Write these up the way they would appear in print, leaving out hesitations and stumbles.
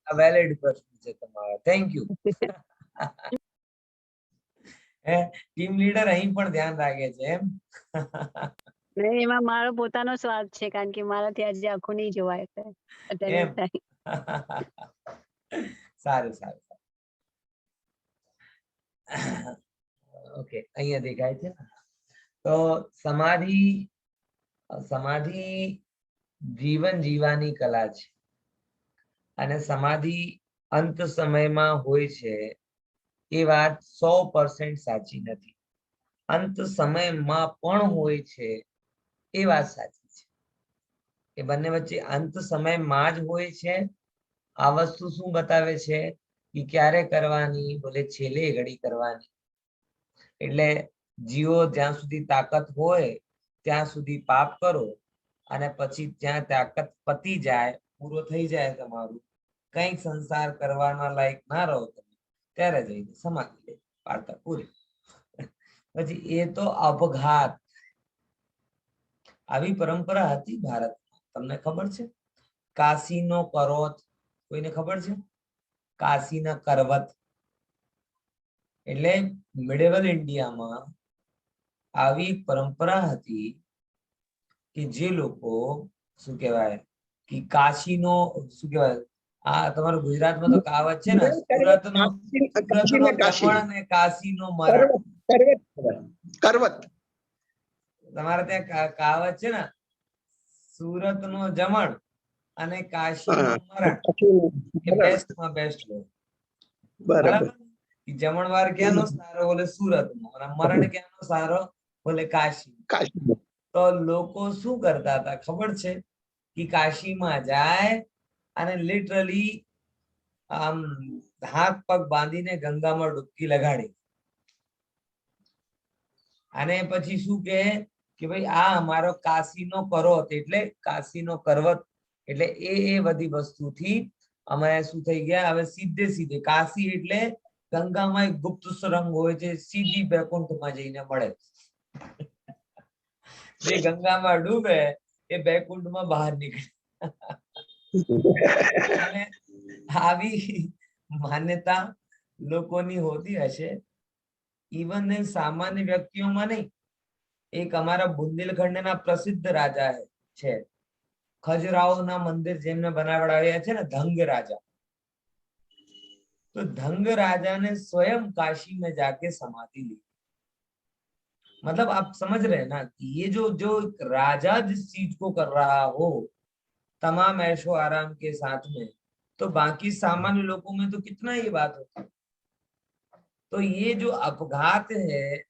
Valid પ્રશ્ન છે તમારો, થેન્ક યુ. ટીમ લીડર અહીં પણ ધ્યાન રાખે છે એમ. નહીં, એમાં મારો પોતાનો સ્વાદ છે, કારણ કે મારાથી આજે આખું નહીં જોવાય એટલે અત્યારે એમ. થાય. સારું સારું. ઓકે, અહીંયા દેખાય છે ને. તો સમાધિ સમાધિ જીવન જીવવાની કલા છે અને સમાધિ અંત સમયમાં હોય છે એ વાત 100% સાચી નથી. અંત સમયમાં પણ હોય છે એ વાત સાચી છે. એ બંને વચ્ચે અંત સમયમાં જ હોય છે. આ વસ્તુ શું બતાવે છે કે ક્યારે કરવાની? બોલે છેલ્લે ઘડી કરવાની. એટલે જીવો જ્યાં સુધી તાકાત હોય ત્યાં સુધી પાપ કરો અને પછી જ્યાં તાકાત પતી જાય, પૂરો થઈ જાય તમારું, કઈક સંસાર કરવાના લાયક ના રહો તમે, ત્યારે જઈને સમાધિ લે, વાર્તા પૂરી. પછી એ તો અપઘાત. આવી પરંપરા હતી ભારતમાં, તમને ખબર છે? કાશીનો કરોત, કોઈને ખબર છે? કાશીના કરવત એટલે મિડેવલ ઇન્ડિયામાં આવી પરંપરા હતી કે જે લોકો શું કહેવાય કે કાશીનો શું કહેવાય, આ તમારું ગુજરાતમાં તો કહાવત છે ને, સુરતનો જમણ ને કાશીનો મરણ. કરવત તમારે ત્યાં કહાવત છે ને, સુરતનો જમણ અને કાશીનો મરણ એ બેસ્ટમાં બેસ્ટ હોય. બરાબર. જમણવાર ક્યાંનો સારો? બોલે સુરતનો. અને મરણ ક્યાંનો સારો? બોલે કાશી. તો લોકો શું કરતા હતા ખબર છે? કે કાશીમાં જાય અને લિટરલી આમ હાથ પગ બાંધીને ગંગામાં ડૂબકી લગાડી, અને પછી શું કે ભાઈ આ અમારો કાશીનો કરોત, એટલે કાશીનો કરવત, એટલે એ બધી વસ્તુથી અમે શું થઈ ગયા, હવે સીધે સીધે કાશી એટલે ગંગામાં એક ગુપ્ત સુરંગ હોય છે, સીધી બેકુંઠમાં જઈને મળે. જે ગંગામાં ડૂબે એ બેકુંઠમાં બહાર નીકળે. અને આવી માન્યતા લોકોની હોતી હશે, ઇવન સામાન્ય વ્યક્તિઓમાં નહીં. એક અમારા બુંદેલખંડના પ્રસિદ્ધ રાજા છે, ખજરાઓના મંદિર જેમને બનાવડાવ્યા છે ને, ધંગ રાજા. तो धंग राजा ने स्वयं काशी में जाके समाधि ली. मतलब आप समझ रहे हैं ना कि ये जो राजा जिस चीज को कर रहा हो तमाम ऐशो आराम के साथ में, तो बाकी सामान्य लोगों में तो कितना ये बात होती है. तो ये जो अपघात है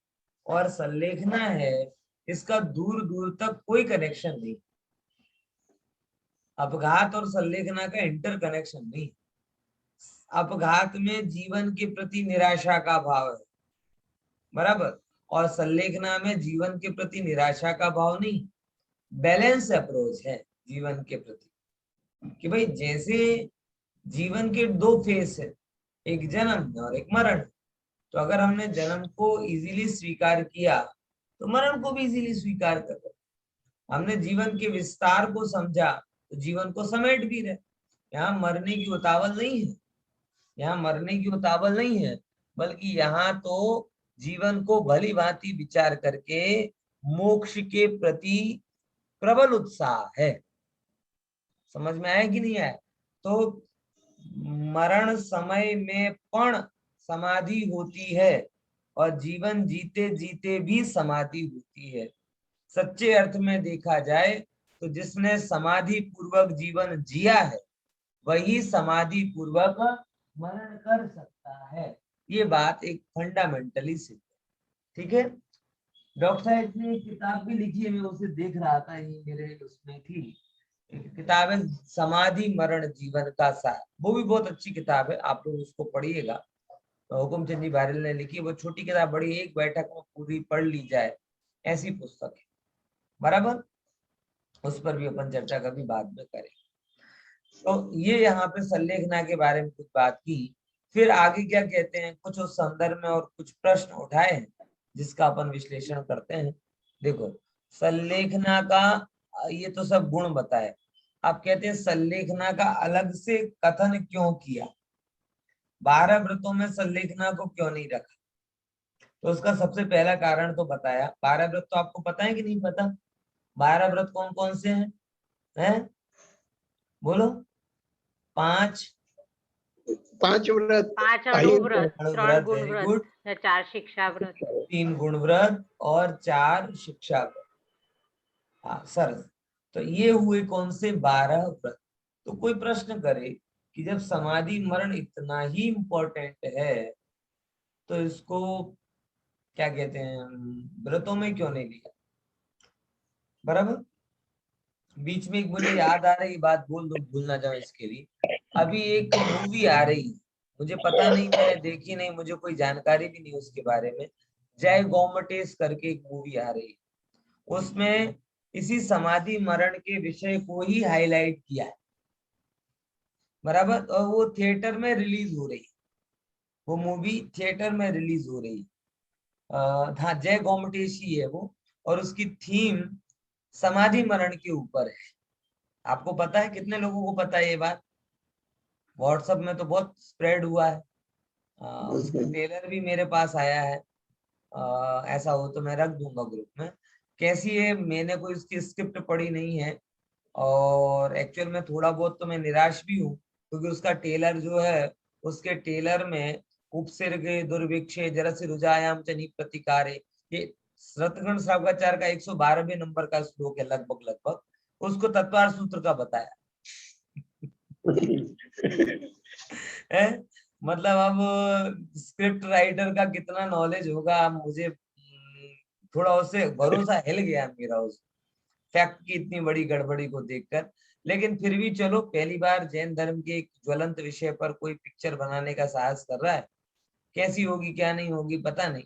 और संलेखना है, इसका दूर दूर तक कोई कनेक्शन नहीं. अपघात और संलेखना का इंटर कनेक्शन नहीं. अपघात में जीवन के प्रति निराशा का भाव है, बराबर, और संलेखना में जीवन के प्रति निराशा का भाव नहीं, बैलेंस अप्रोच है जीवन के प्रति. कि भाई जैसे जीवन के दो फेस है, एक जन्म और एक मरण. तो अगर हमने जन्म को इजीली स्वीकार किया तो मरण को भी इजीली स्वीकार कर. हमने जीवन के विस्तार को समझा तो जीवन को समेट भी रहे. यहाँ मरने की उतावल नहीं है, यहाँ मरने की उतावल नहीं है, बल्कि यहाँ तो जीवन को भली भांति विचार करके मोक्ष के प्रति प्रबल उत्साह है. समझ में आया कि नहीं आया? तो मरण समय में पण समाधि होती है और जीवन जीते जीते भी समाधि होती है. सच्चे अर्थ में देखा जाए तो जिसने समाधि पूर्वक जीवन जिया है वही समाधि पूर्वक मरण कर सकता है. ये बात एक फंडामेंटली सिद्ध है. ठीक है. डॉक्टर साहब ने एक किताब भी लिखी है, मैं उसे देख रहा था, ये मेरे उसमें थी. एक किताब है समाधि मरण जीवन का सार. वो भी बहुत अच्छी किताब है, आप लोग उसको पढ़िएगा. हुकुमचंद जी बारिल ने लिखी. वो छोटी किताब, बड़ी, एक बैठक में पूरी पढ़ ली जाए ऐसी पुस्तक है, बराबर. उस पर भी अपन चर्चा कभी बाद में करें. तो ये यहाँ पे संलेखना के बारे में कुछ बात की. फिर आगे क्या कहते हैं, कुछ उस संदर्भ में और कुछ प्रश्न उठाए हैं जिसका अपन विश्लेषण करते हैं. देखो, संलेखना का ये तो सब गुण बताए. आप कहते हैं सल्लेखना का अलग से कथन क्यों किया, 12 व्रतों में सल्लेखना को क्यों नहीं रखा? तो उसका सबसे पहला कारण तो बताया। 12 व्रत तो आपको पता है कि नहीं पता? 12 व्रत कौन कौन से हैं? बोलो। 5 5 व्रत, 5 अहिर अणुव्रत, 3 अणुव्रत, वेरी गुणव्रत, गुड, 4 शिक्षा व्रत। 3 गुण व्रत और 4 शिक्षा व्रत। हाँ सर, तो ये हुए कौन से 12 व्रत। तो कोई प्रश्न करे कि जब समाधि मरण इतना ही इम्पोर्टेंट है तो इसको क्या कहते हैं, व्रतों में क्यों नहीं लिया? बराबर। बीच में एक मुझे याद आ रही बात, बोल दो, भूल ना जाओ इसके लिए। अभी एक मूवी आ रही है, मुझे पता नहीं, मैंने देखी नहीं, मुझे कोई जानकारी भी नहीं उसके बारे में। जय गोमटेश करके एक मूवी आ रही है, उसमें इसी समाधि मरण के विषय को ही हाईलाइट किया है। बराबर। और वो थिएटर में रिलीज हो रही है, वो मूवी थिएटर में रिलीज हो रही है। हाँ, जय गोमटेश ही है वो, और उसकी थीम समाधि मरण के ऊपर है। आपको पता है? कितने लोगों को पता है ये बात? व्हाट्सएप में तो बहुत स्प्रेड हुआ है। उसका ट्रेलर भी मेरे पास आया है। ऐसा हो तो मैं रख दूंगा ग्रुप में। कैसी है, मैंने कोई उसकी स्क्रिप्ट पढ़ी नहीं है, और एक्चुअल में थोड़ा बहुत तो मैं निराश भी हूँ, क्योंकि उसका ट्रेलर जो है, उसके ट्रेलर में उपसर्गे दुर्भिक्षे जरसि रुजायाम च प्रतिकारे, ये रत्नगण श्रावकाचार्य का 112वें नंबर का श्लोक है लगभग लगभग, उसको तत्वार सूत्र का बताया है। मतलब अब स्क्रिप्ट राइटर का कितना नॉलेज होगा, मुझे थोड़ा उससे भरोसा हिल गया मेरा उस फैक्ट की इतनी बड़ी गड़बड़ी को देखकर। लेकिन फिर भी चलो, पहली बार जैन धर्म के एक ज्वलंत विषय पर कोई पिक्चर बनाने का साहस कर रहा है। कैसी होगी क्या नहीं होगी पता नहीं,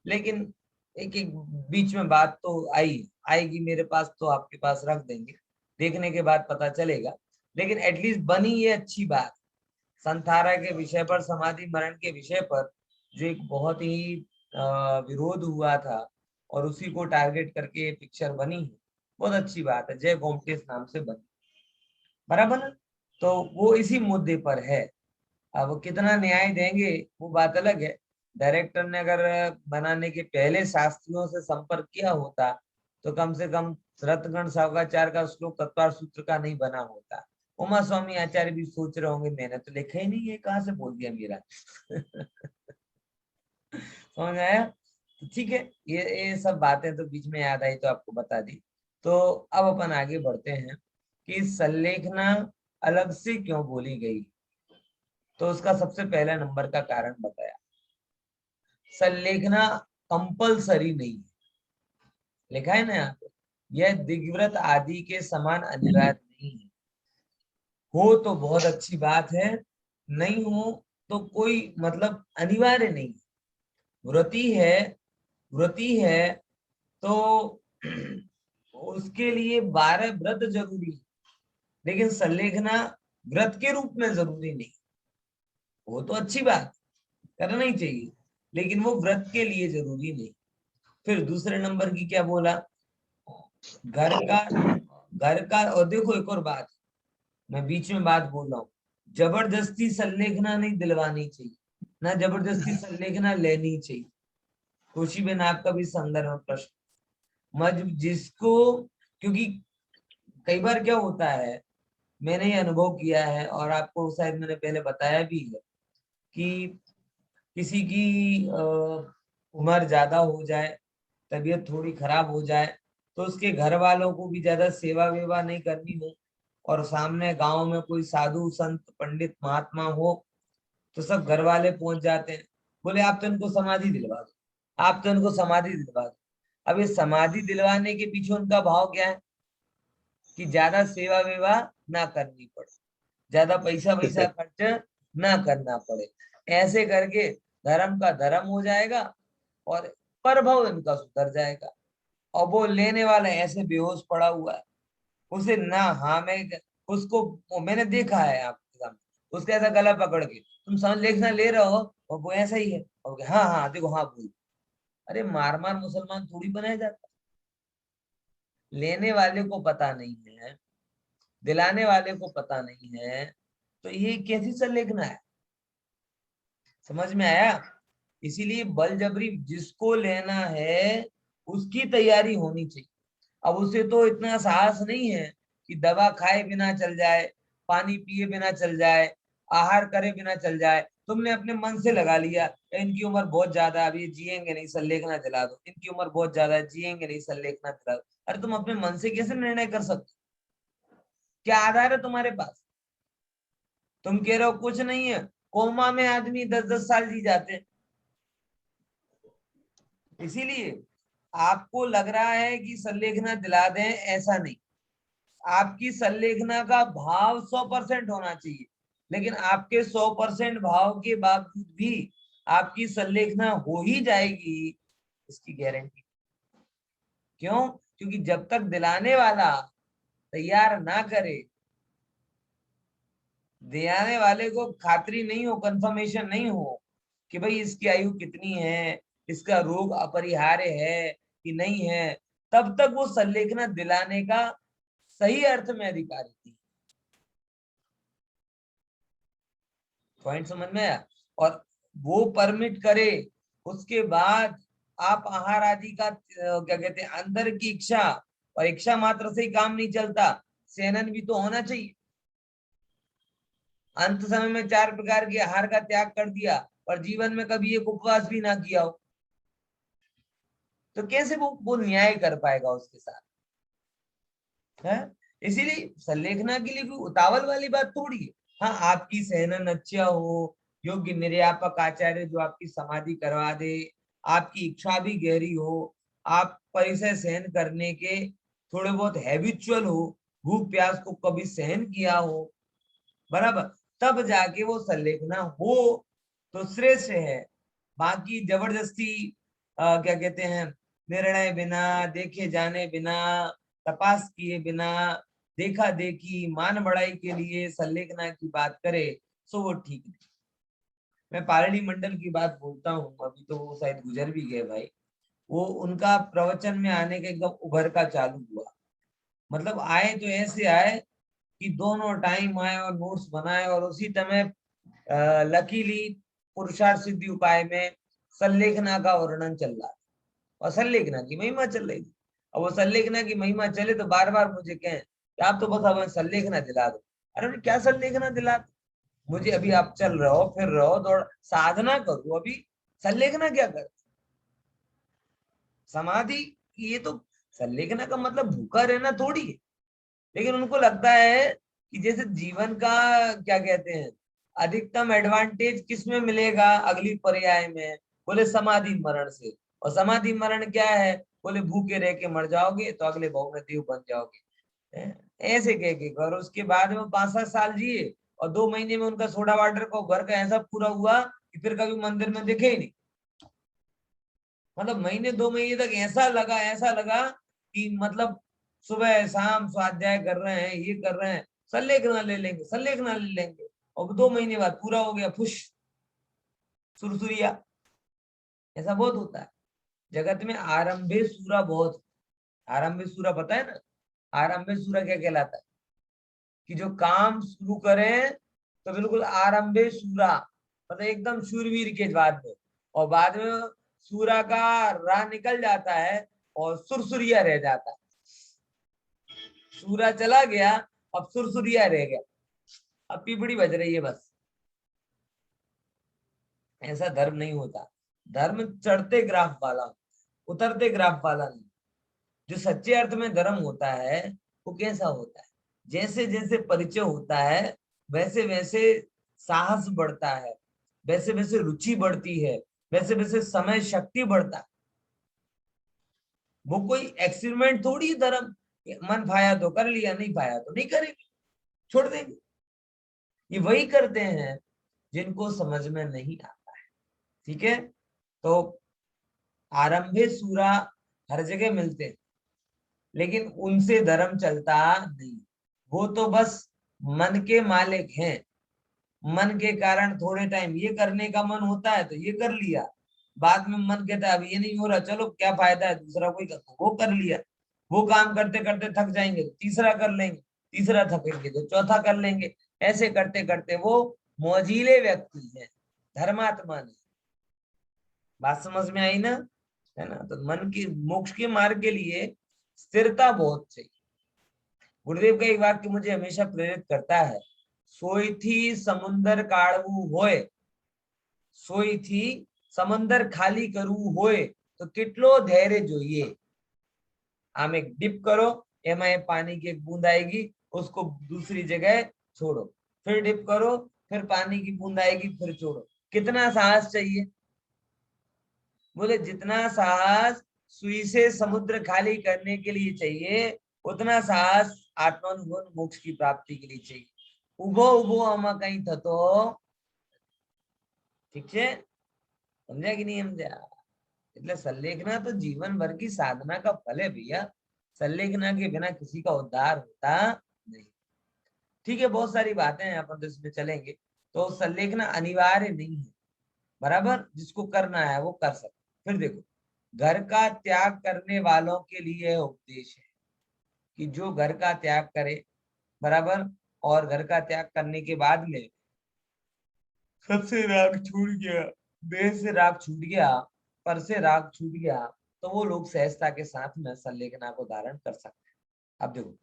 लेकिन एक एक बीच में बात तो आएगी मेरे पास, तो आपके पास रख देंगे, देखने के बाद पता चलेगा। लेकिन एटलीस्ट बनी ये अच्छी बात। संथारा के विषय पर, समाधि मरण के विषय पर, जो एक बहुत ही विरोध हुआ था, और उसी को टारगेट करके पिक्चर बनी है, बहुत अच्छी बात है। जय गोमटेश नाम से बनी, बराबर ना? तो वो इसी मुद्दे पर है। अब कितना न्याय देंगे वो बात अलग है। डायरेक्टर ने अगर बनाने के पहले शास्त्रियों से संपर्क किया होता तो कम से कम रत्नगण सावकाचार्य का श्लोक तत्वार सूत्र का नहीं बना होता। उमा स्वामी आचार्य भी सोच रहे होंगे, मैंने तो लिखा ही नहीं है, कहाँ से बोल दिया मेरा समझ आया? तो ठीक है, ये सब बातें तो बीच में याद आई तो आपको बता दी। तो अब अपन आगे बढ़ते हैं कि सल्लेखना अलग से क्यों बोली गई। तो उसका सबसे पहला नंबर का कारण बताया, सल्लेखना कंपलसरी नहीं है। लिखा है ना यहाँ पे, यह दिग्व्रत आदि के समान अनिवार्य नहीं है। हो तो बहुत अच्छी बात है, नहीं हो तो कोई मतलब अनिवार्य नहीं। व्रती है, व्रती है तो उसके लिए 12 व्रत जरूरी है, लेकिन सल्लेखना व्रत के रूप में जरूरी नहीं। वो तो अच्छी बात, करना ही चाहिए, लेकिन वो व्रत के लिए जरूरी नहीं। फिर दूसरे नंबर की क्या बोला, घर का, घर का। और देखो एक और बात, मैं बीच में बात बोल रहा हूँ, जबरदस्ती सल्लेखना नहीं दिलवानी चाहिए, ना जबरदस्ती सल्लेखना लेनी चाहिए। खुशी बेन आपका भी संदर्भ प्रश्न मज जिसको, क्योंकि कई बार क्या होता है, मैंने ये अनुभव किया है, और आपको शायद मैंने पहले बताया भी है, कि किसी की उम्र ज्यादा हो जाए, तबीयत थोड़ी खराब हो जाए, तो उसके घर वालों को भी ज्यादा सेवा वेवा नहीं करनी हो, और सामने गांव में कोई साधु संत पंडित महात्मा हो, तो सब घर वाले पहुंच जाते हैं, बोले आप तो इनको समाधि दिलवा दो, आप तो इनको समाधि दिलवा दो। अब ये समाधि दिलवाने के पीछे उनका भाव क्या है, कि ज्यादा सेवा वेवा ना करनी पड़े, ज्यादा पैसा वैसा खर्च ना करना पड़े, ऐसे करके धर्म का धर्म हो जाएगा और प्रभाव इनका सुधर जाएगा। और वो लेने वाला ऐसे बेहोश पड़ा हुआ है, उसे ना, हाँ मैं उसको, मैंने देखा है आपके सामने, उसका ऐसा गला पकड़ के, तुम समझ लेखना ले रहे हो, और वो ऐसा ही है, और हाँ हाँ देखो हाँ बोल। अरे मार मार मुसलमान थोड़ी बनाया जाता, लेने वाले को पता नहीं है दिलाने वाले को पता नहीं है, तो ये कैसी संलेखना है? समझ में आया? इसीलिए बलजबरी जिसको लेना है उसकी तैयारी होनी चाहिए। अब उसे तो इतना साहस नहीं है कि दवा खाए बिना चल जाए, पानी पिए बिना चल जाए, आहार करे बिना चल जाए। तुमने अपने मन से लगा लिया इनकी उम्र बहुत ज्यादा है, अभी जिएंगे नहीं, संलेखना दिला दो, इनकी उम्र बहुत ज्यादा है, जिएंगे नहीं, संलेखना दिला दो। अरे तुम अपने मन से कैसे निर्णय कर सकते? क्या आधार है तुम्हारे पास? तुम कह रहे हो कुछ नहीं है, कोमा में आदमी 10-10 साल जी जाते हैं। इसीलिए आपको लग रहा है कि संलेखना दिला दें, ऐसा नहीं। आपकी संलेखना का भाव 100% होना चाहिए, लेकिन आपके 100% भाव के बावजूद भी आपकी संलेखना हो ही जाएगी, इसकी गारंटी। क्यों? क्योंकि जब तक दिलाने वाला तैयार ना करे, दिलाने वाले को खातरी नहीं हो, कंफर्मेशन नहीं हो कि भाई इसकी आयु कितनी है, इसका रोग अपरिहार्य है कि नहीं है, तब तक वो संलेखना दिलाने का सही अर्थ में अधिकारी थी। पॉइंट समझ में आया? और वो परमिट करे, उसके बाद आप आहार आदि का क्या कहते हैं, अंदर की इच्छा, और इच्छा मात्र से ही काम नहीं चलता, सेनन भी तो होना चाहिए। अंत समय में 4 प्रकार के आहार का त्याग कर दिया और जीवन में कभी एक उपवास भी ना किया हो, तो कैसे वो न्याय कर पाएगा उसके साथ? है? इसीलिए संलेखना के लिए कोई उतावल वाली बात थोड़ी है। हाँ, आपकी सहनन अच्छा हो, योग्य निर्यापक आचार्य जो आपकी समाधि करवा दे, आपकी इच्छा भी गहरी हो, आप परिसर सहन करने के थोड़े बहुत हैबिचुअल हो, भूख प्यास को कभी सहन किया हो, बराबर, तब जाके वो संलेखना हो तो श्रेष्ठ है। बाकी जबरदस्ती क्या कहते हैं, निर्णय बिना, देखे जाने बिना, तपास किए बिना, देखा देखी मान बढ़ाई के लिए संलेखना की बात करे, सो वो ठीक नहीं। मैं पालड़ी मंडल की बात बोलता हूँ, अभी तो वो शायद गुजर भी गए भाई। वो उनका प्रवचन में आने का एकदम उभर का चालू हुआ, मतलब आए तो ऐसे आए कि दोनों टाइम आए और नोट्स बनाए, और उसी समय लकीली पुरुषार्थ सिद्धि उपाय में संलेखना का वर्णन चल रहा था और संलेखना की महिमा चल रही थी। और वो संलेखना की महिमा चले तो बार बार मुझे कहें कि आप तो बस हमें संलेखना दिला दो। अरे क्या संलेखना दिला दो मुझे? अभी आप चल रहे हो, फिर रहे हो, दौड़, साधना करो, अभी संलेखना क्या कर? समाधि, ये तो संलेखना का मतलब भूखा रहना थोड़ी है। लेकिन उनको लगता है कि जैसे जीवन का क्या कहते हैं, अधिकतम एडवांटेज किस में मिलेगा अगली पर्याय में? बोले समाधि मरण से। और समाधि मरण क्या है? बोले भूखे रह के मर जाओगे तो अगले भाव में देव बन जाओगे। ऐसे कह के, और उसके बाद में 5-7 साल जिए और 2 महीने में उनका सोडा वाटर का घर का ऐसा पूरा हुआ कि फिर कभी मंदिर में दिखे ही नहीं। मतलब महीने 2 महीने तक ऐसा लगा कि मतलब सुबह शाम स्वाध्याय कर रहे हैं, ये कर रहे हैं, संलेखना ले लेंगे, संलेखना ले लेंगे, और 2 महीने बाद पूरा हो गया, फुश, सुरसुरिया। ऐसा बहुत होता है जगत में। आरंभे सूरा बहुत, आरंभे सूरा पता है ना? आरंभे सूरा क्या कहलाता है? कि जो काम शुरू करें तो बिल्कुल आरंभे सूरा, मतलब एकदम शूरवीर के बाद में, और बाद में सूरा का राह निकल जाता है और सुरसुरिया रह जाता है। सूरा चला गया, अब सुरसुरिया रह गया, अब पीपड़ी बज रही है बस। ऐसा धर्म नहीं होता। धर्म चढ़ते ग्राफ वाला, उतरते ग्राफ वाला नहीं। जो सच्चे अर्थ में धर्म होता है वो कैसा होता है? जैसे जैसे परिचय होता है वैसे वैसे साहस बढ़ता है, वैसे वैसे रुचि बढ़ती है, वैसे वैसे समय शक्ति बढ़ता है। वो कोई एक्सपेरिमेंट थोड़ी है धर्म। मन भाया तो कर लिया, नहीं भाया तो नहीं करेंगे, छोड़ देंगे। ये वही करते हैं जिनको समझ में नहीं आता है। ठीक है? तो आरंभे सूरा हर जगह मिलते हैं, लेकिन उनसे धर्म चलता नहीं। वो तो बस मन के मालिक हैं। मन के कारण थोड़े टाइम ये करने का मन होता है तो ये कर लिया, बाद में मन कहता है अब ये नहीं हो रहा, चलो क्या फायदा है, दूसरा कोई कर, वो कर लिया। वो काम करते करते थक जाएंगे तो तीसरा कर लेंगे, तीसरा थकेंगे तो चौथा कर लेंगे, ऐसे करते करते वो मोजीले व्यक्ति है, धर्मात्मा नहीं। बात समझ में आई ना, है ना। तो मन की मोक्ष के मार्ग के लिए स्थिरता बहुत चाहिए। गुरुदेव का एक वाक्य मुझे हमेशा प्रेरित करता है, सोई थी समुंदर काढ़वू होए, सोई थी समंदर खाली करू होए तो कितलो धैर्य જોઈએ। आम एक डिप करो, एमा ये पानी की एक बूंद आएगी, उसको दूसरी जगह छोड़ो, फिर डिप करो, फिर पानी की बूंद आएगी, फिर छोड़ो। कितना साहस चाहिए? बोले जितना साहस सुई से समुद्र खाली करने के लिए चाहिए, उतना साहस आत्मानुभव मोक्ष की प्राप्ति के लिए चाहिए। उभो उभो आमा कहीं थतो, ठीक है, समझा कि नहीं समझा? એટલે संलेखना तो जीवन भर की साधना का फल है भैया। संलेखना के बिना किसी का उद्धार होता नहीं। ठीक है, बहुत सारी बातें हैं, अपन तो इसमें चलेंगे। तो संलेखना अनिवार्य नहीं है, बराबर, जिसको करना है वो कर सकते। फिर देखो, घर का त्याग करने वालों के लिए उपदेश है कि जो घर का त्याग करे, बराबर, और घर का त्याग करने के बाद में सबसे राग छूट गया, देह से राग छूट गया, पर से राग छूट गया, तो वो लोग सहजता के साथ में संलेखना को धारण कर सकते हैं। अब देखो,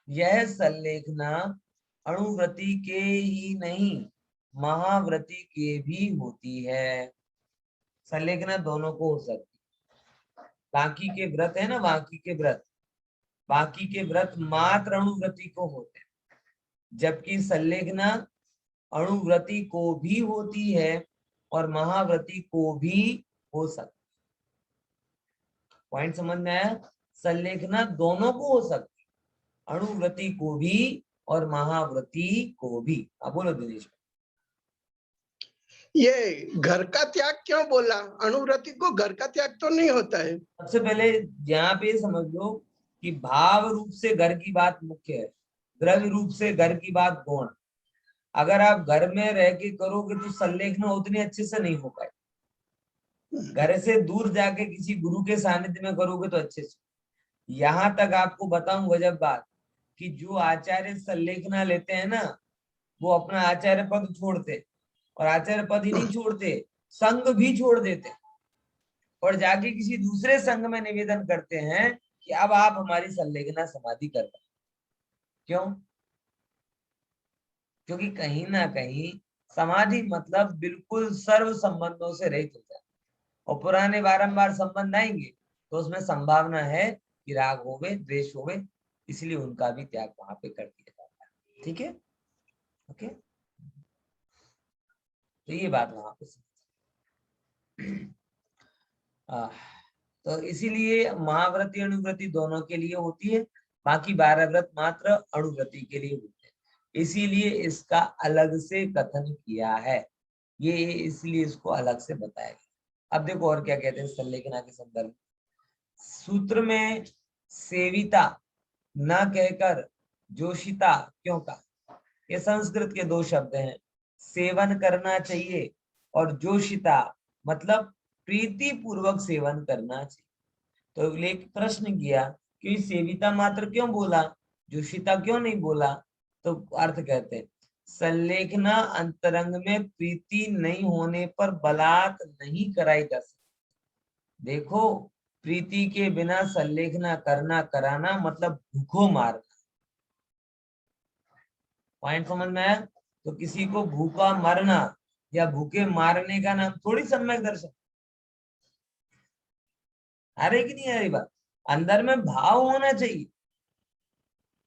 यह संलेखना अणुव्रति के ही नहीं, महाव्रति के भी होती है। संलेखना दोनों को हो सकती है। बाकी के व्रत है ना, बाकी के व्रत, बाकी के व्रत मात्र अणुव्रति को होते हैं, जबकि संलेखना अणुव्रति को भी होती है और महाव्रति को भी हो सकती है। पॉइंट समझ में आया? संलेखना दोनों को हो सकती है, अणुव्रति को भी और महाव्रति को भी। अब बोलो दिनेश। ये घर का त्याग क्यों बोला? अणुव्रति को घर का त्याग तो नहीं होता है। सबसे पहले यहाँ पे समझ लो कि भाव रूप से घर की बात मुख्य है, द्रव्य रूप से घर की बात गौण। अगर आप घर में रह के करोगे तो संलेखना उतनी अच्छे से नहीं हो पाए। घर से दूर जाके किसी गुरु के सानिध्य में करोगे तो अच्छे से। यहाँ तक आपको बताऊं गजब बात, कि जो आचार्य संलेखना लेते हैं ना, वो अपना आचार्य पद छोड़ते, और आचार्य पद ही नहीं छोड़ते, संघ भी छोड़ देते, और जाके किसी दूसरे संघ में निवेदन करते हैं कि अब आप हमारी संलेखना समाधि कर रहे। क्यों? क्योंकि कहीं ना कहीं समाधि मतलब बिल्कुल सर्व संबंधों से रहित हो जाए, और पुराने बारंबार संबंध आएंगे तो उसमें संभावना है कि राग होवे, द्वेष होवे, इसलिए उनका भी त्याग वहां पे कर दिया जाता है। ठीक है, ओके। तो ये बात वहां पे तो इसीलिए महाव्रति अणुव्रति दोनों के लिए होती है, बाकी 12 व्रत मात्र अणुव्रति के लिए होते हैं। इसीलिए इसका अलग से कथन किया है, ये इसलिए इसको अलग से बताया गया। अब देखो और क्या कहते हैं संलेखना के संदर्भ। सूत्र में सेविता न कहकर जोशिता क्यों कहा? ये संस्कृत के दो शब्द हैं, सेवन करना चाहिए और जोशिता मतलब प्रीति पूर्वक सेवन करना चाहिए। तो लेख प्रश्न किया कि सेविता मात्र क्यों बोला, जोशिता क्यों नहीं बोला? तो अर्थ कहते हैं, संलेखना अंतरंग में प्रीति नहीं होने पर बलात् नहीं कराई जा सकती। देखो, प्रीति के बिना संलेखना करना कराना मतलब भूखों मारना। पॉइंट समझ में आया? तो किसी को भूखा मारना या भूखे मारने का नाम थोड़ी सम्यक दर्शन। आ रही कि नहीं आ रही बात? अंदर में भाव होना चाहिए।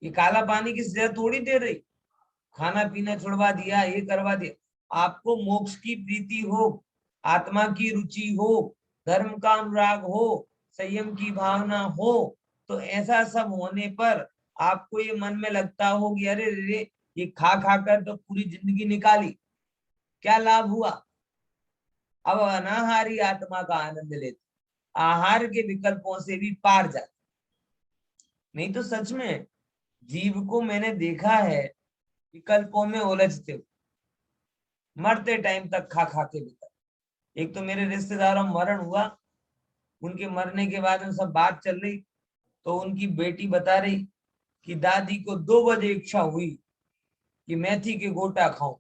ये काला पानी की सजा थोड़ी दे रही, खाना पीना छुड़वा दिया, ये करवा दिया। आपको मोक्ष की प्रीति हो, आत्मा की रुचि हो, धर्म का अनुराग हो, संयम की भावना हो, तो ऐसा सब होने पर आपको ये मन में लगता हो कि अरे रे, ये खा खा कर तो पूरी जिंदगी निकाली, क्या लाभ हुआ? अब अनाहारी आत्मा का आनंद लेते, आहार के विकल्पों से भी पार जाते। नहीं तो सच में जीव को मैंने देखा है विकल्पों में उलझते हुए, मरते टाइम तक खा खा के विकल्प। एक तो मेरे रिश्तेदारों में मरण हुआ, उनके मरने के बाद में सब बात चल रही, तो उनकी बेटी बता रही कि दादी को 2 बजे इच्छा हुई कि मेथी के गोटा खाऊं,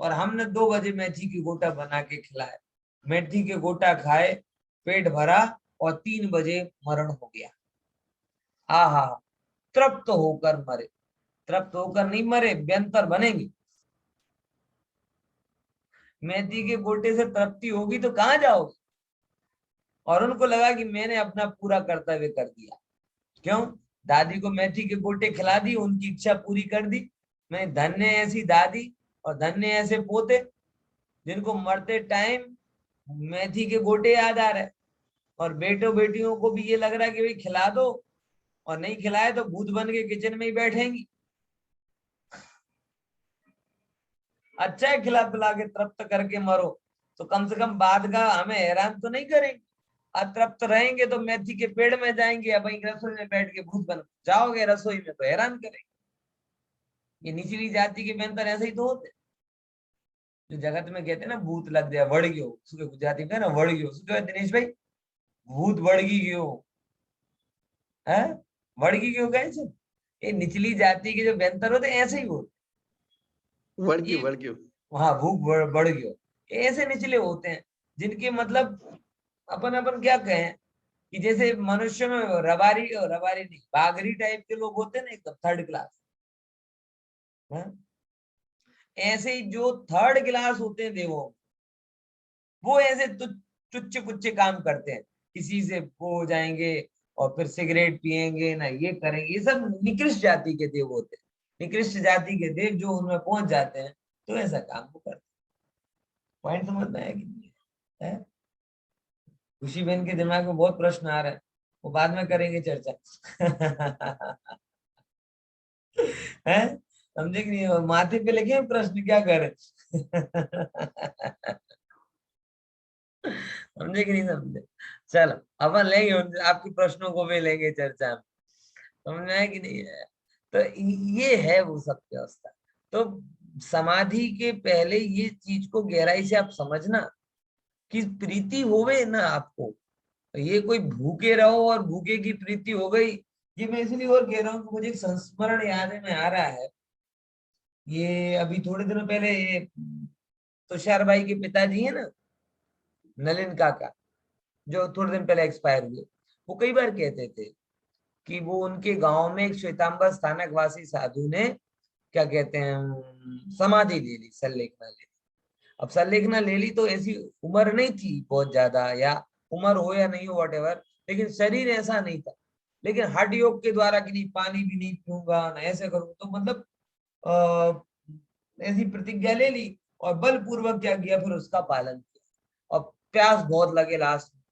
और हमने 2 बजे मेथी की गोटा बना के खिलाए, मेथी के गोटा खाए, पेट भरा, और 3 बजे मरण हो गया। आहा, तृप्त होकर मरे। तृप्त होकर नहीं मरे, व्यंतर बनेंगे। मेथी के गोटे से तृप्ति होगी तो कहाँ जाओगे? और उनको लगा कि मैंने अपना पूरा कर्तव्य कर दिया। क्यों? दादी को मेथी के गोटे खिला दी, उनकी इच्छा पूरी कर दी। मैं धन्य ऐसी दादी और धन्य ऐसे पोते जिनको मरते टाइम मेथी के गोटे याद आ रहे, और बेटों बेटियों को भी ये लग रहा है कि भाई खिला दो, और नहीं खिलाए तो भूत बन के किचन में ही बैठेंगी। अच्छा है खिला पिला के तृप्त करके मरो, तो कम से कम बाद का हमें हैरान तो नहीं करेंगे। अतृप्त रहेंगे तो मेथी के पेड़ में जाएंगे, या वहीं रसोई में बैठ के भूत बन जाओगे रसोई में, तो हैरान करेंगे। ये निचली जाति के बेहतर ऐसे ही तो होते, जो जगत में कहते हैं ना भूत लग गया, वड़ गयो, उसके गुजराती में ना वड़ गयो, उसके दिनेश भाई भूत वड़गी गयो है, वड़गी क्यों गए? ये निचली जाति के जो बेहतर होते ऐसे ही होते। वर्गीय ये वर्गीय वहां भूख बढ़ गयो, ऐसे निचले होते हैं जिनके मतलब अपन अपन क्या कहें कि जैसे मनुष्य में रबारी रबारी नहीं, बागरी टाइप के लोग होते हैं ना, एकदम थर्ड क्लास। ऐसे ही जो थर्ड क्लास होते हैं देवों, वो ऐसे टुच्चे कुच्चे काम करते हैं, किसी से वो हो जाएंगे और फिर सिगरेट पिएंगे ना, ये करेंगे। ये सब निकृष्ट जाति के देव होते हैं। निकृष्ट जाति के देव जो उनमें पहुंच जाते हैं तो ऐसा काम वो करते हैं। पॉइंट समझ में आया कि नहीं है? खुशी बहन के दिमाग में बहुत प्रश्न आ रहे हैं, वो बाद में करेंगे चर्चा। है, समझे कि नहीं? माथे पे लिखे प्रश्न क्या करें? समझे कि नहीं समझे? चलो अपन लेंगे आपके प्रश्नों को भी लेंगे चर्चा में। समझ में आया कि नहीं है? तो ये है वो सब व्यवस्था। तो समाधि के पहले ये चीज को गहराई से आप समझना कि प्रीति होवे ना आपको, ये कोई भूखे रहो और भूखे की प्रीति हो गई। ये मैं इसलिए और कह रहा हूँ कि मुझे एक संस्मरण याद में आ रहा है। ये अभी थोड़े दिनों पहले ये तुषार भाई के पिताजी है ना, नलिन काका, जो थोड़े दिन पहले एक्सपायर हुए, वो कई बार कहते थे कि वो उनके गांव में एक श्वेतांबर स्थानक वासी साधु ने क्या कहते हैं समाधि ले ली, सल्लेखना ले ली। अब सल्लेखना ले ली तो ऐसी उम्र नहीं थी बहुत ज्यादा, या उम्र हो या नहीं हो वॉटेवर, लेकिन शरीर ऐसा नहीं था। लेकिन हठ योग के द्वारा कि नहीं पानी भी नहीं पीऊंगा ना ऐसे करूंगा, तो मतलब ऐसी प्रतिज्ञा ले ली और बलपूर्वक क्या किया, फिर उसका पालन किया। और प्यास बहुत लगे लास्ट में,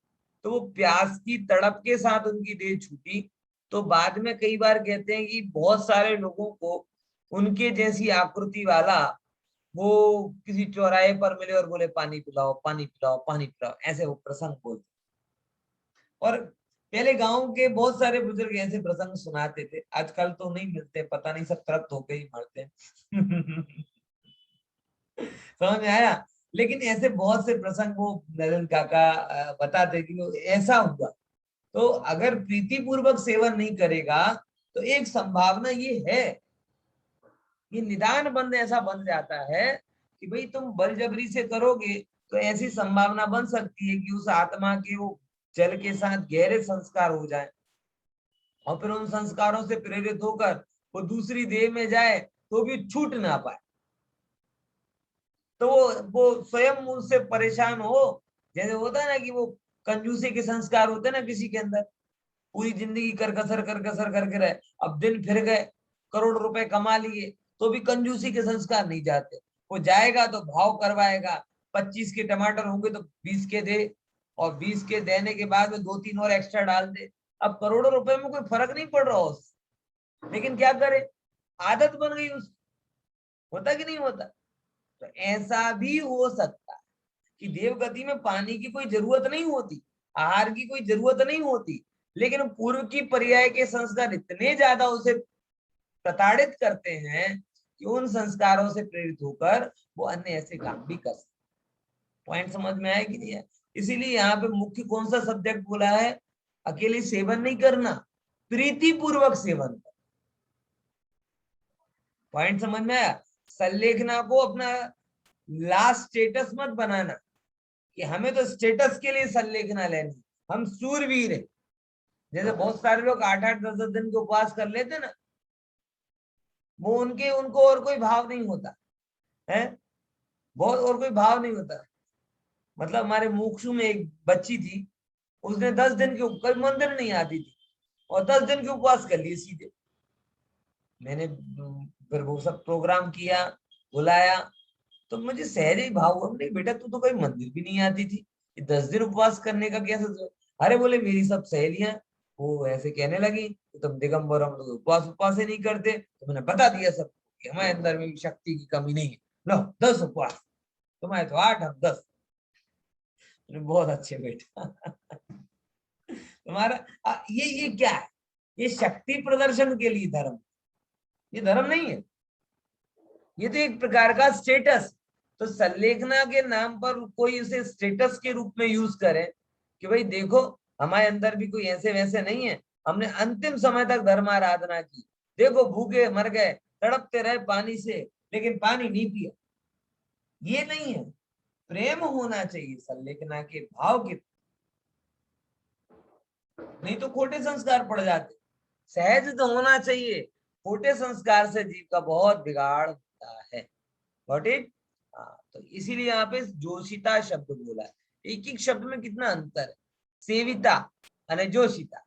तो वो प्यास की तड़प के साथ उनकी देह छूटी। तो बाद में कई बार कहते हैं कि बहुत सारे लोगों को उनके जैसी आकृति वाला वो किसी चौराहे पर मिले और बोले पानी पिलाओ पानी पिलाओ पानी पिलाओ, ऐसे वो प्रसंग बोलते। और पहले गांव के बहुत सारे बुजुर्ग ऐसे प्रसंग सुनाते थे, आजकल तो नहीं मिलते, पता नहीं सब तृप्त होके ही मरते हैं। समझ में आया? लेकिन ऐसे बहुत से प्रसंग वो नलन काका बताते कि वो ऐसा हुआ। तो अगर प्रीति पूर्वक सेवन नहीं करेगा तो एक संभावना ये है, ये निदान बंद ऐसा बन जाता है कि भाई तुम बलजबरी से करोगे तो ऐसी संभावना बन सकती है कि उस आत्मा के वो जल के साथ गहरे संस्कार हो जाए, और फिर उन संस्कारों से प्रेरित होकर वो दूसरी देह में जाए तो भी छूट ना पाए। तो वो स्वयं उससे परेशान हो, जैसे होता है ना कि वो कंजूसी के संस्कार होते हैं ना किसी के अंदर, पूरी जिंदगी कर कसर करके रहे, अब दिन फिर गए, करोड़ रुपए कमा लिए, तो भी कंजूसी के संस्कार नहीं जाते। वो जाएगा तो भाव करवाएगा, 25 के टमाटर होंगे तो 20 के दे, और 20 के देने के बाद में 2-3 और एक्स्ट्रा डाल दे। अब करोड़ों रुपए में कोई फर्क नहीं पड़ रहा उससे, लेकिन क्या करे, आदत बन गई उसकी। होता कि नहीं होता? तो ऐसा भी हो सकता है कि देव गति में पानी की कोई जरूरत नहीं होती, आहार की कोई जरूरत नहीं होती, लेकिन पूर्व की पर्याय के संस्कार इतने ज्यादा उसे प्रताड़ित करते हैं कि उन संस्कारों से प्रेरित होकर वो अन्य ऐसे काम भी कर सकते। पॉइंट समझ में आया कि नहीं है? इसीलिए यहाँ पे मुख्य कौन सा सब्जेक्ट बोला है, अकेले सेवन नहीं करना, प्रीति पूर्वक सेवन कर। पॉइंट समझ में आया? संलेखना को अपना लास्ट स्टेटस मत बनाना कि हमें तो स्टेटस के लिए संलेखना लेनी, हम सूरवीर है। जैसे बहुत सारे लोग 8-8 10-10 दिन के उपवास कर लेते ना, वो उनको और कोई भाव नहीं होता है, बहुत और कोई भाव नहीं होता। मतलब हमारे मुक्षु में एक बच्ची थी, उसने 10 दिन के कभी मंदिर नहीं आती थी और 10 दिन के उपवास कर लिए सीधे। मैंने फिर वो सब प्रोग्राम किया, बुलाया, तो मुझे सहज ही भाव हुआ, नहीं बेटा तू तो कभी मंदिर भी नहीं आती थी, 10 दिन उपवास करने का क्या सोच? अरे बोले मेरी सब सहेलियां वो ऐसे कहने लगी तो तुम दिगंबर, हम लोग उपवास ही नहीं करते। तो मैंने बता दिया सब कि हमारे अंदर में शक्ति की कमी नहीं है, लो 10 उपवास, तुम्हारे तो 8 हम 10। बहुत अच्छे बेटा। तुम्हारा ये क्या है? ये शक्ति प्रदर्शन के लिए धर्म, ये धर्म नहीं है, ये तो एक प्रकार का स्टेटस। तो संलेखना के नाम पर कोई उसे स्टेटस के रूप में यूज करे कि भाई देखो हमारे अंदर भी कोई ऐसे वैसे नहीं है, हमने अंतिम समय तक धर्माराधना की, देखो भूखे मर गए, तड़पते रहे पानी से लेकिन पानी नहीं पिया, ये नहीं है। प्रेम होना चाहिए संलेखना के भाव के, नहीं तो खोटे संस्कार पड़ जाते। सहज तो होना चाहिए, खोटे संस्कार से जीव का बहुत बिगाड़ होता है। Got it? हाँ, तो इसीलिए यहाँ पे जोशिता शब्द बोला है। एक एक शब्द में कितना अंतर है। सेविता यानी जोशिता,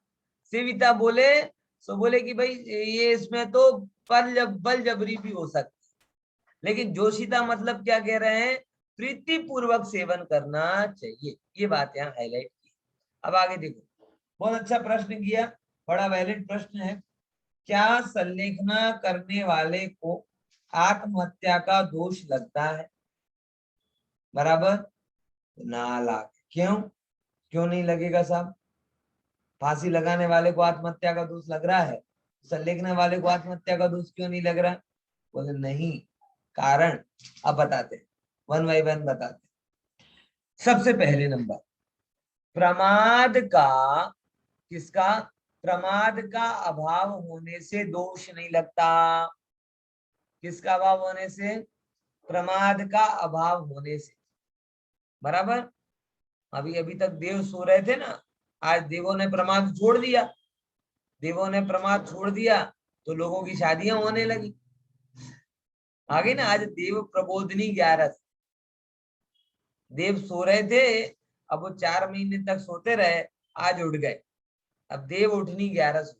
सेविता बोले तो बोले कि भाई ये इसमें तो बल जबरी भी हो सकती है, लेकिन जोशिता मतलब क्या कह रहे हैं? प्रीति पूर्वक सेवन करना चाहिए, ये बात यहाँ हाईलाइट की। अब आगे देखो, बहुत अच्छा प्रश्न किया, बड़ा वैलिड प्रश्न है। क्या संलेखना करने वाले को आत्महत्या का दोष लगता है? बराबर ना लाग, क्यों नहीं लगेगा साहब? फांसी लगाने वाले को आत्महत्या का दोष लग रहा है, संलेखने वाले को आत्महत्या का दोष क्यों नहीं लग रहा? बोले नहीं, कारण अब बताते, वन बाय वन बताते। सबसे पहले नंबर, प्रमाद का, किसका? प्रमाद का अभाव होने से दोष नहीं लगता। किसका अभाव होने से? प्रमाद का अभाव होने से। बराबर, अभी अभी तक देव सो रहे थे ना, आज देवों ने प्रमाद छोड़ दिया, देवों ने प्रमाद छोड़ दिया तो लोगों की शादियां होने लगी। आगे ना, आज देव प्रबोधनी 11, देव सो रहे थे, अब वो 4 महीने तक सोते रहे, आज उठ गए, अब देव उठनी 11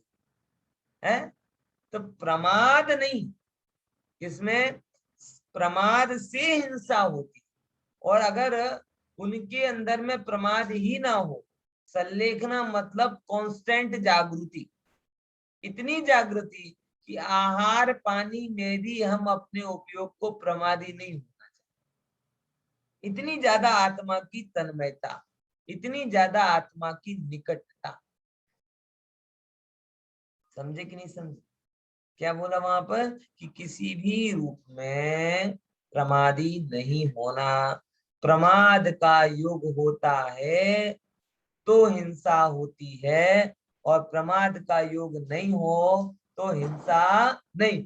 है। तो प्रमाद नहीं, इसमें प्रमाद से हिंसा होती, और अगर उनके अंदर में प्रमाद ही ना हो, संलेखना मतलब कांस्टेंट जागृति, इतनी जागृति कि आहार पानी में भी हम अपने उपयोग को प्रमादी नहीं होना चाहिए, इतनी ज्यादा आत्मा की तन्मयता, इतनी ज्यादा आत्मा की निकटता। समझे कि नहीं समझे? क्या बोला वहां पर कि किसी भी रूप में प्रमादी नहीं होना, प्रमाद का युग होता है तो हिंसा होती है, और प्रमाद का योग नहीं हो तो हिंसा नहीं।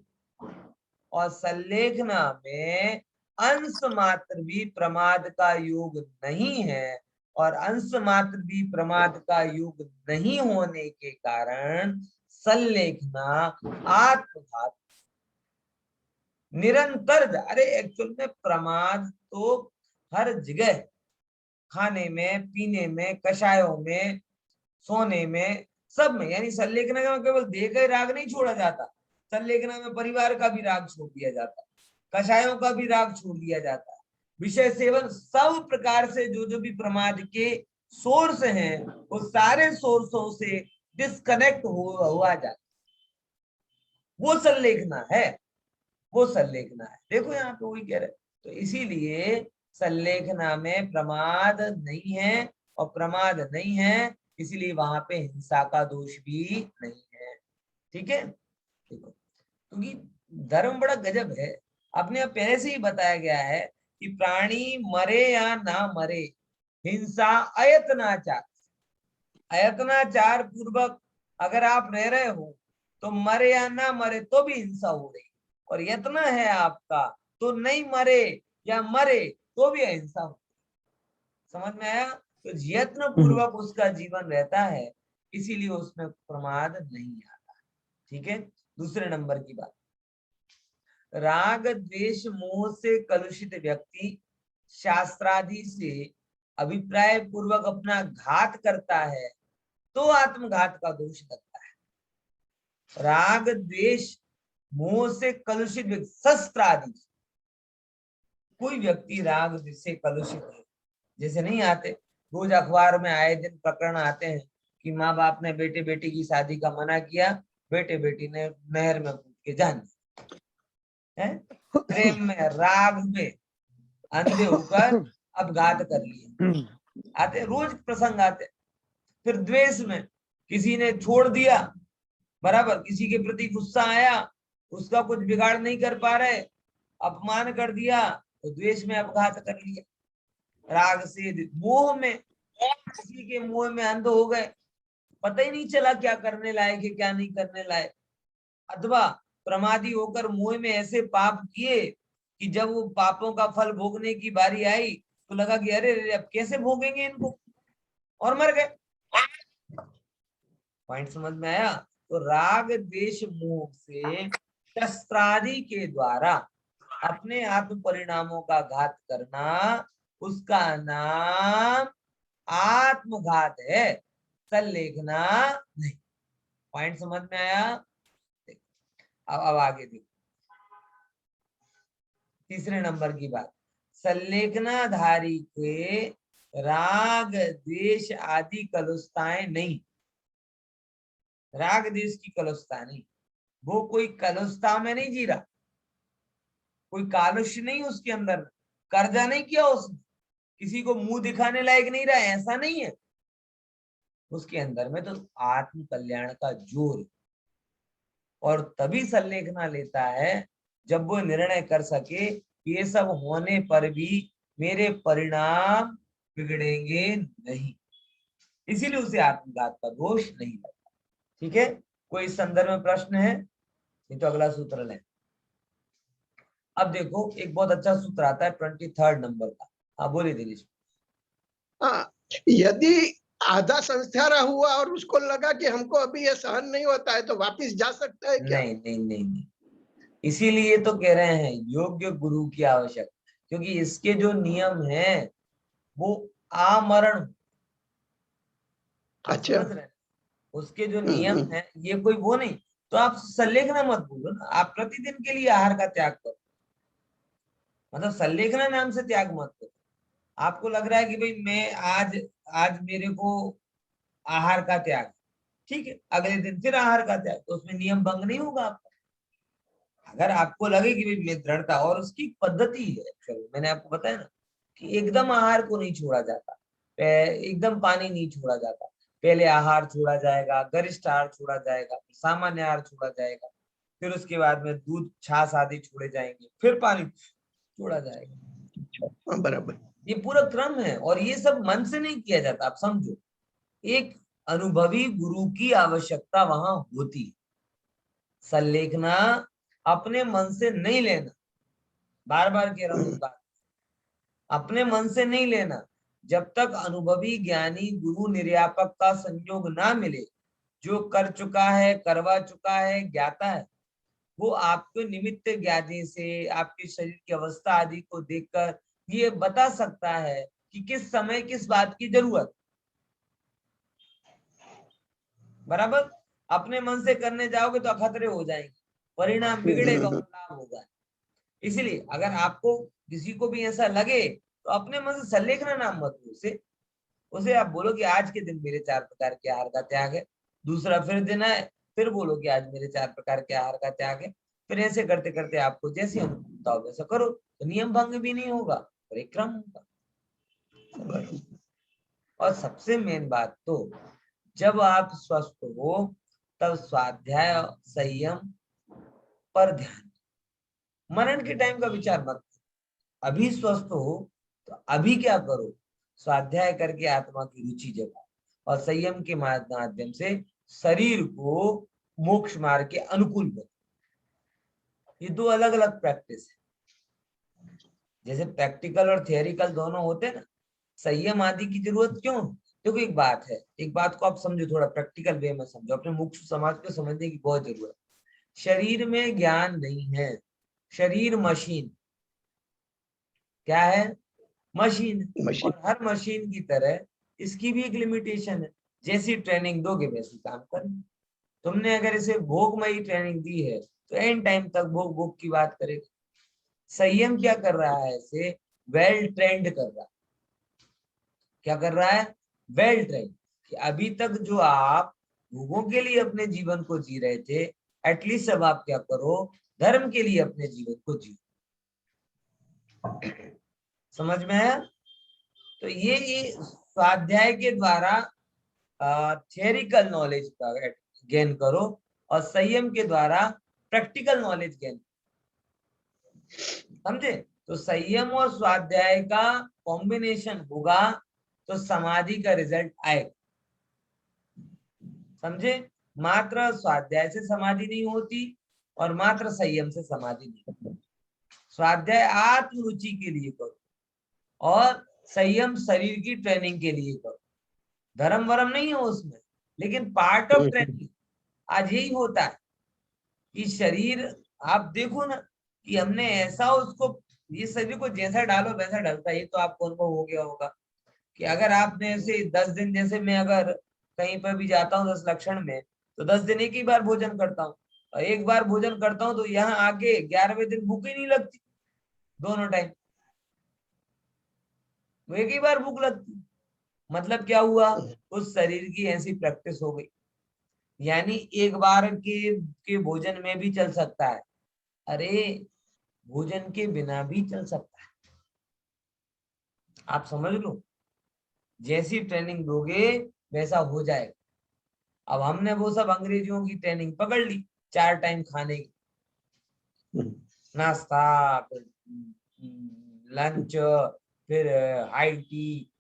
और संलेखना में अंश मात्र भी प्रमाद का योग नहीं है, और अंश मात्र भी प्रमाद का योग नहीं होने के कारण संलेखना आत्मघात निरंतर। अरे एक्चुअल में प्रमाद तो हर जगह, खाने में, पीने में, कषायों में, सोने में, सब में। यानी संलेखना में केवल देह का राग नहीं छोड़ा जाता, संलेखना में परिवार का भी राग छोड़ दिया जाता, कषायों का भी राग छोड़ दिया जाता, विषय सेवन, सब प्रकार से जो जो भी प्रमाद के सोर्स हैं, वो सारे सोर्सों से डिस्कनेक्ट हुआ जाता, वो संलेखना है, वो संलेखना है। देखो यहाँ पे वही कह रहे, तो इसीलिए संलेखना में प्रमाद नहीं है, और प्रमाद नहीं है इसीलिए वहां पे हिंसा का दोष भी नहीं है। ठीक है, देखो, क्योंकि धर्म बड़ा गजब है, अपने पहले से ही बताया गया है कि प्राणी मरे या ना मरे, हिंसा अयत्नाचार, अयत्नाचार पूर्वक अगर आप रह रहे हो तो मरे या ना मरे तो भी हिंसा हो रही, और यत्न है आपका तो नहीं मरे या मरे तो भी अहिंसा हो। समझ में आया? तो यत्न पूर्वक उसका जीवन रहता है, इसीलिए उसमें प्रमाद नहीं आता। ठीक है, दूसरे नंबर की बात, राग द्वेष मोह से कलुषित व्यक्ति शास्त्रादि से अभिप्राय पूर्वक अपना घात करता है तो आत्मघात का दोष लगता है। राग द्वेष मोह से कलुषित व्यक्ति, शस्त्रादि, कोई व्यक्ति राग से कलुषित है, जैसे नहीं आते रोज अखबार में आए दिन प्रकरण आते हैं कि माँ बाप ने बेटे बेटी की शादी का मना किया, बेटे बेटी ने नहर में कूद के जान दिया, प्रेम में राग में अंधे होकर अपघात कर लिए, आते रोज प्रसंग आते। फिर द्वेष में किसी ने छोड़ दिया, बराबर, किसी के प्रति गुस्सा आया, उसका कुछ बिगाड़ नहीं कर पा रहे, अपमान कर दिया तो द्वेष में अपघात कर लिया। राग से मोह में, किसी के मोह में अंध हो गए, पता ही नहीं चला क्या करने लायक है क्या नहीं करने लायक, अथवा प्रमादी होकर मोह में ऐसे पाप किए कि जब वो पापों का फल भोगने की बारी आई तो लगा कि अरे अब कैसे भोगेंगे इनको, और मर गए। पॉइंट समझ में आया? तो राग द्वेष मोह से शस्त्रादि के द्वारा अपने आत्म परिणामों का घात करना, उसका नाम आत्मघात है, सल्लेखना नहीं। पॉइंट समझ में आया? अब आगे देखो, तीसरे नंबर की बात, सल्लेखनाधारी के राग द्वेष आदि कलुषताएं नहीं, राग द्वेष की कलुषता नहीं, वो कोई कलुषता में नहीं जी रहा, कोई कालुष्य नहीं उसके अंदर, कर्जा नहीं किया उसने, किसी को मुंह दिखाने लायक नहीं रहा, ऐसा नहीं है उसके अंदर में, तो आत्म कल्याण का जोर, और तभी सल्लेखना लेता है जब वो निर्णय कर सके कि ये सब होने पर भी मेरे परिणाम बिगड़ेंगे नहीं, इसीलिए उसे आत्मघात का दोष नहीं लगता। ठीक है, कोई इस संदर्भ में प्रश्न है? नहीं तो अगला सूत्र लें। अब देखो एक बहुत अच्छा सूत्र आता है 23rd नंबर का। हाँ बोलिए दिनेश। हाँ, यदि आधा संस्कारा हुआ और उसको लगा कि हमको अभी ये सहन नहीं होता है तो वापिस जा सकता है क्या? नहीं नहीं नहीं नहीं, इसीलिए तो कह रहे हैं योग्य गुरु की आवश्यकता, क्योंकि इसके जो नियम हैं वो आमरण, आप अच्छा। समझ रहे हैं, उसके जो नियम हैं ये कोई वो नहीं। तो आप सल्लेखना मत बोलो ना, आप प्रतिदिन के लिए आहार का त्याग करो, मतलब सल्लेखना नाम से त्याग मत करो। आपको लग रहा है कि भाई मैं आज आज मेरे को आहार का त्याग, ठीक है, अगले दिन फिर आहार का त्याग, तो उसमें नियम भंग नहीं होगा आपका। अगर आपको लगे कि भाई मैं दृढ़ता, और उसकी पद्धति है, चलो मैंने आपको बताया ना कि एकदम आहार को नहीं छोड़ा जाता, एकदम पानी नहीं छोड़ा जाता, पहले आहार छोड़ा जाएगा, गरिष्ठ आहार छोड़ा जाएगा, सामान्य आहार छोड़ा जाएगा, फिर उसके बाद में दूध छाछ आदि छोड़े जाएंगे, फिर पानी छोड़ा जाएगा। बराबर। ये पूरा क्रम है, और ये सब मन से नहीं किया जाता, आप समझो, एक अनुभवी गुरु की आवश्यकता वहां होती है। सल्लेखना अपने मन से नहीं लेना, बार बार कह रहा हूं इस बात, अपने मन से नहीं लेना, जब तक अनुभवी ज्ञानी गुरु निर्यापक का संयोग ना मिले, जो कर चुका है, करवा चुका है, ज्ञाता है, वो आपको निमित्त ज्ञानी से आपके शरीर की अवस्था आदि को देखकर ये बता सकता है कि किस समय किस बात की जरूरत। बराबर, अपने मन से करने जाओगे तो अखतरे हो जाएंगे, परिणाम बिगड़ेगा और लाभ होगा। इसलिए अगर आपको किसी को भी ऐसा लगे तो अपने मन से सल्लेखना नाम मत लो उसे आप बोलो कि आज के दिन मेरे 4 प्रकार के आहार का त्याग है, दूसरा फिर दिन है, फिर बोलो कि आज मेरे 4 प्रकार के आहार का त्याग है, फिर ऐसे करते करते आपको जैसी अनुकूलता हो वैसा करो, तो नियम भंग भी नहीं होगा, परिक्रम होगा। और सबसे मेन बात, तो जब आप स्वस्थ हो तब स्वाध्याय संयम पर ध्यान, मरण के टाइम का विचार मत। अभी स्वस्थ हो तो अभी क्या करो, स्वाध्याय करके आत्मा की रुचि जगाओ, और संयम के माध्यम से शरीर को मोक्ष मार्ग के अनुकूल करो। ये दो अलग अलग प्रैक्टिस है। जैसे प्रैक्टिकल और थियोरिकल दोनों होते हैं ना, संयम आदि की जरूरत क्यों? देखो एक बात है, एक बात को आप समझो, थोड़ा प्रैक्टिकल वे में समझो, अपने मुख्य समाज को समझने की बहुत जरूरत है। शरीर में ज्ञान नहीं है, शरीर मशीन, क्या है? मशीन। मशीन। और हर मशीन की तरह इसकी भी एक लिमिटेशन है। जैसी ट्रेनिंग दोगे वैसी काम करें। तुमने अगर इसे भोगमयी ट्रेनिंग दी है तो एंड टाइम तक भोग भोग की बात करेगा। संयम क्या कर रहा है? इसे वेल ट्रेंड कर रहा है। क्या कर रहा है? Well trained. कि अभी तक जो आप भोगों के लिए अपने जीवन को जी रहे थे, एटलीस्ट अब आप क्या करो, धर्म के लिए अपने जीवन को जियो। समझ में आया? तो ये स्वाध्याय के द्वारा थियोरिकल नॉलेज का गेन करो और संयम के द्वारा प्रैक्टिकल नॉलेज गेन। समझे? तो संयम और स्वाध्याय का कॉम्बिनेशन होगा तो समाधि का रिजल्ट आएगा। समझे? मात्र स्वाध्याय से समाधि नहीं होती और मात्र संयम से समाधि नहीं होती। स्वाध्याय आत्मरुचि के लिए करो और संयम शरीर की ट्रेनिंग के लिए करो। धर्म वरम नहीं है उसमें, लेकिन पार्ट ऑफ ट्रेनिंग आज यही होता है कि शरीर, आप देखो ना कि हमने ऐसा उसको, ये शरीर को जैसा डालो वैसा डलता है। ये तो आपको अनुभव हो गया होगा कि अगर आपने ऐसे 10 दिन, जैसे मैं अगर कहीं पर भी जाता हूँ 10 लक्षण में, तो 10 दिन एक ही बार भोजन करता हूँ, और एक बार भोजन करता हूँ तो यहाँ आके 11वें दिन भूख ही नहीं लगती। दोनों टाइम एक ही बार भूख लगती। मतलब क्या हुआ? उस शरीर की ऐसी प्रैक्टिस हो गई। यानी एक बार के भोजन में भी चल सकता है, अरे भोजन के बिना भी चल सकता है। आप समझ लो, जैसी ट्रेनिंग दोगे वैसा हो जाएगा। अब हमने वो सब अंग्रेजियों की ट्रेनिंग पकड़ ली, 4 टाइम खाने की, नाश्ता, फिर लंच, फिर हाई टी,